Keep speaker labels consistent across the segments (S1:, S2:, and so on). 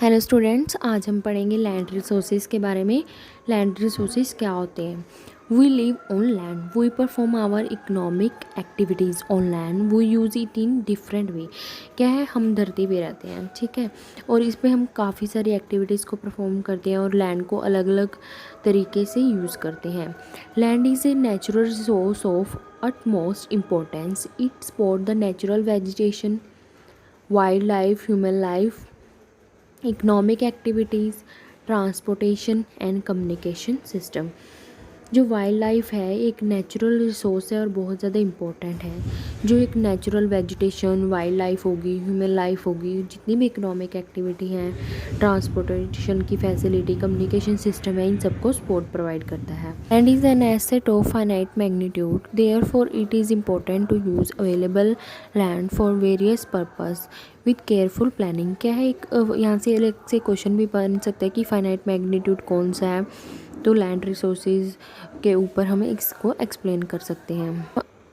S1: Hello students, आज हम पढ़ेंगे लैंड रिसोर्सेज के बारे में। लैंड रिसोर्सेज क्या होते हैं? We live on land, we perform our economic activities on land, we use it in different way. क्या है, हम धरती पे रहते हैं, ठीक है, और इस पे हम काफ़ी सारी एक्टिविटीज़ को परफॉर्म करते हैं और लैंड को अलग अलग तरीके से यूज़ करते हैं। Land is a natural resource of utmost importance. It supports the natural vegetation, wildlife, human life, economic activities, transportation and communication system. जो वाइल्ड लाइफ है एक नेचुरल रिसोर्स है और बहुत ज़्यादा इम्पोर्टेंट है। जो एक नेचुरल वेजिटेशन, वाइल्ड लाइफ होगी, ह्यूमन लाइफ होगी, जितनी भी इकोनॉमिक एक्टिविटी हैं, ट्रांसपोर्टेशन की फैसिलिटी, कम्युनिकेशन सिस्टम है, इन सबको सपोर्ट प्रोवाइड करता है। Land is an asset of finite magnitude, therefore it is important to use available land for various purpose with careful planning. क्या है, एक यहाँ से अलग से क्वेश्चन भी बन सकता है कि फाइनाइट मैग्नीट्यूड कौन सा है, तो लैंड रिसोर्सेज के ऊपर हमें इसको एक्सप्लेन कर सकते हैं।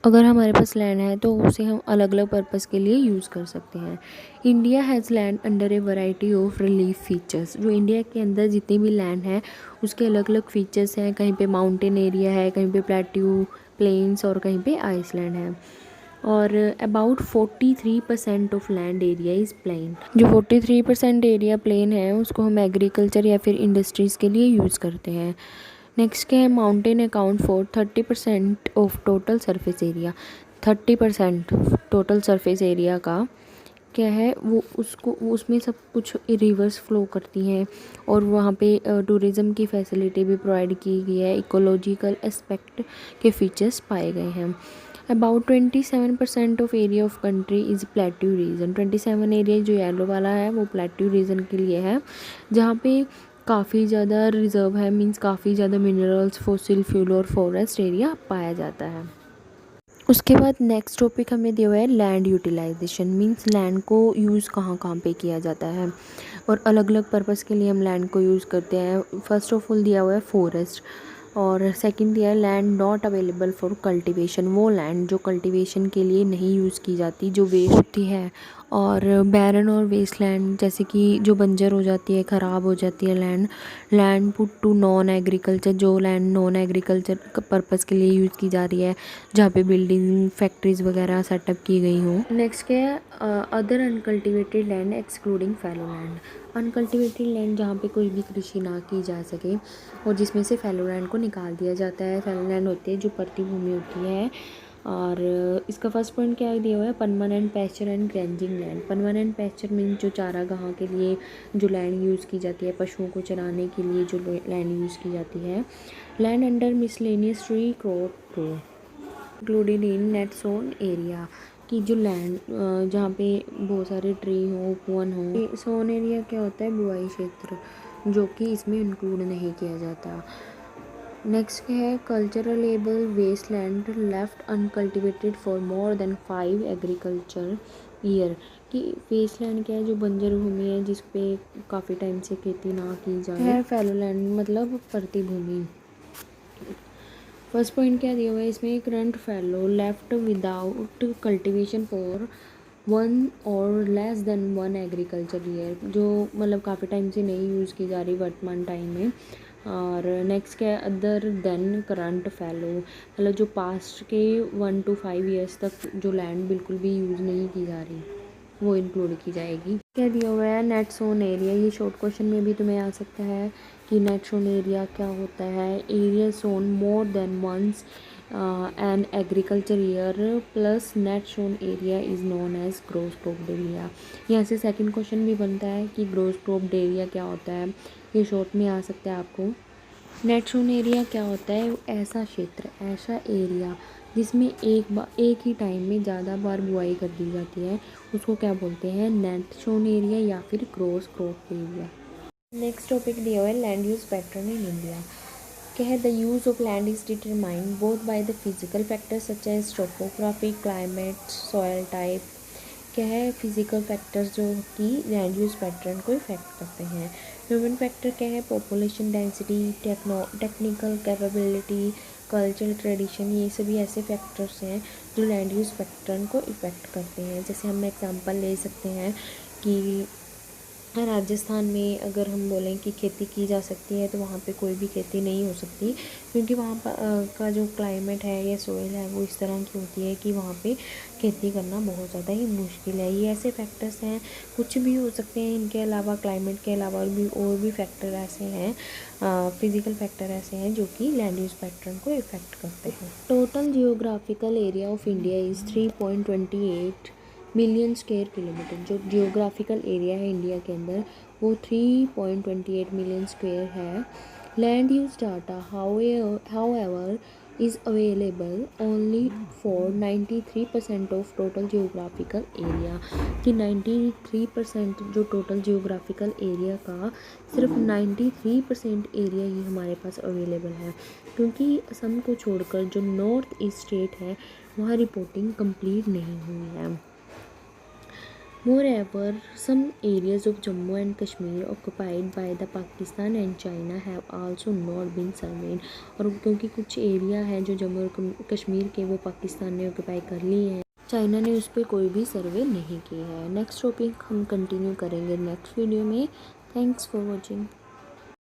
S1: अगर हमारे पास लैंड है तो उसे हम अलग अलग पर्पस के लिए यूज़ कर सकते हैं। India has land under A variety of relief features. जो इंडिया के अंदर जितनी भी लैंड है उसके अलग अलग फीचर्स हैं। कहीं पे माउंटेन एरिया है, कहीं पे प्लेट्यू, प्लेन्स और कहीं पे आइसलैंड है। और about 43% of land area is plain. जो 43% एरिया प्लेन है उसको हम एग्रीकल्चर या फिर इंडस्ट्रीज़ के लिए यूज़ करते हैं। नेक्स्ट क्या है, mountain account for 30% of total surface area. 30% total surface area का क्या है, वो उसको उसमें सब कुछ रिवर्स फ्लो करती हैं और वहाँ पे टूरिज़्म की फैसिलिटी भी प्रोवाइड की गई है। इकोलॉजिकल एस्पेक्ट के फीचर्स पाए गए हैं। About 27% of area of country is plateau region. 27 area जो येलो वाला है वो प्लेट्यू रीजन के लिए है, जहाँ पे काफ़ी ज़्यादा रिजर्व है, मींस काफ़ी ज़्यादा मिनरल्स, फॉसिल फ्यूल और फॉरेस्ट एरिया पाया जाता है। उसके बाद नेक्स्ट टॉपिक हमें दिया हुआ है लैंड यूटिलाइजेशन, मींस लैंड को यूज़ कहाँ कहाँ पे किया जाता है और अलग अलग पर्पस के लिए हम लैंड को यूज़ करते हैं। फर्स्ट ऑफ ऑल दिया हुआ है फॉरेस्ट, और सेकंड दिया है land not available for cultivation. वो लैंड जो कल्टीवेशन के लिए नहीं यूज़ की जाती, जो वेस्ट होती है। और बैरन और वेस्ट लैंड, जैसे कि जो बंजर हो जाती है, ख़राब हो जाती है land. Land put to non agriculture, जो लैंड नॉन एग्रीकल्चर पर्पज़ के लिए यूज़ की जा रही है, जहाँ पे बिल्डिंग, फैक्ट्रीज़ वगैरह सेटअप की गई हों। नेक्स्ट क्या है, other uncultivated land excluding fallow land. Uncultivated land जहाँ पे कोई भी कृषि ना की जा सके और जिसमें से फैलो लैंड को निकाल दिया जाता है। फैलो लैंड होती है जो पड़ती भूमि होती है। और इसका फर्स्ट पॉइंट क्या दिया हुआ है, permanent pasture and grazing land. Permanent pasture mean जो चारागाह के लिए जो लैंड यूज़ की जाती है, पशुओं को चराने के लिए जो लैंड यूज़ की जाती है। Land under miscellaneous tree crop grow included in net sown area, कि जो लैंड जहाँ पे बहुत सारे ट्री हो, वन हो। सोन एरिया क्या होता है, बुआई क्षेत्र, जो कि इसमें इंक्लूड नहीं किया जाता। नेक्स्ट क्या है, culturable waste land left uncultivated for more than 5 agriculture year. कि वेस्ट लैंड क्या है, जो बंजर भूमि है जिस पे काफ़ी टाइम से खेती ना की जाए। फैलो लैंड मतलब पड़ती भूमि। फर्स्ट पॉइंट क्या दिया हुआ है इसमें, current fallow left without cultivation for 1 और लेस देन 1 एग्रीकल्चर ईयर, जो मतलब काफ़ी टाइम से नहीं यूज़ की जा रही वर्तमान टाइम में। और नेक्स्ट क्या है, अदर देन करंट फैलो, मतलब जो पास्ट के 1 to 5 ईयर्स तक जो लैंड बिल्कुल भी यूज़ नहीं की जा रही वो इंक्लूड की जाएगी। क्या दिया हुआ है, नेट सोन एरिया। ये शॉर्ट क्वेश्चन में भी तुम्हें आ सकता है कि नेट सोन एरिया क्या होता है। Area sown more than once an agriculture year plus net sown area is known as gross cropped area. यहाँ से सेकंड क्वेश्चन भी बनता है कि ग्रोस क्रॉप्ड एरिया क्या होता है, ये शॉर्ट में आ सकता है आपको। नेट सोन एरिया क्या होता है, ऐसा क्षेत्र, ऐसा एरिया जिसमें एक ही टाइम में ज़्यादा बार बुआई कर दी जाती है, उसको क्या बोलते हैं, नेट सोन एरिया या फिर cross crop area. Next topic दिया हुआ है land use pattern in India. क्या है, the use of land is determined both by the physical factors such as topography, climate, soil type. क्या है, फिजिकल फैक्टर्स जो कि लैंड यूज़ पैटर्न को इफेक्ट करते हैं। ह्यूमन फैक्टर क्या है, population density, technical capability, cultural tradition, ये सभी ऐसे फैक्टर्स हैं जो लैंड यूज़ पैटर्न को इफेक्ट करते हैं। जैसे हम एग्जांपल ले सकते हैं कि राजस्थान में अगर हम बोलें कि खेती की जा सकती है तो वहाँ पे कोई भी खेती नहीं हो सकती, क्योंकि वहाँ का जो क्लाइमेट है या सोइल है वो इस तरह की होती है कि वहाँ पे खेती करना बहुत ज़्यादा ही मुश्किल है। ये ऐसे फैक्टर्स हैं, कुछ भी हो सकते हैं इनके अलावा, क्लाइमेट के अलावा और भी फैक्टर ऐसे हैं, फिज़िकल फैक्टर ऐसे हैं जो कि लैंड यूज़ पैटर्न को इफ़ेक्ट करते हैं। Total geographical area of India is 3.28 million square kilometre. जो जियोग्राफिकल एरिया है इंडिया के अंदर वो 3.28 मिलियन स्क्वायर है। Land use data however is available only for 93% of total geographical area. कि 93% जो टोटल जियोग्राफिकल एरिया का सिर्फ 93% एरिया ही हमारे पास अवेलेबल है, क्योंकि असम को छोड़कर जो नॉर्थ ईस्ट स्टेट है वहाँ रिपोर्टिंग कंप्लीट नहीं हुई है। Moreover, some areas of Jammu and Kashmir occupied by the Pakistan and China have also not been surveyed। और क्योंकि कुछ एरिया है जो जम्मू और कश्मीर के वो पाकिस्तान ने ऑक्यूपाई कर लिए हैं, चाइना ने उस पर कोई भी सर्वे नहीं की है। नेक्स्ट टॉपिक हम कंटिन्यू करेंगे नेक्स्ट वीडियो में। Thanks for watching.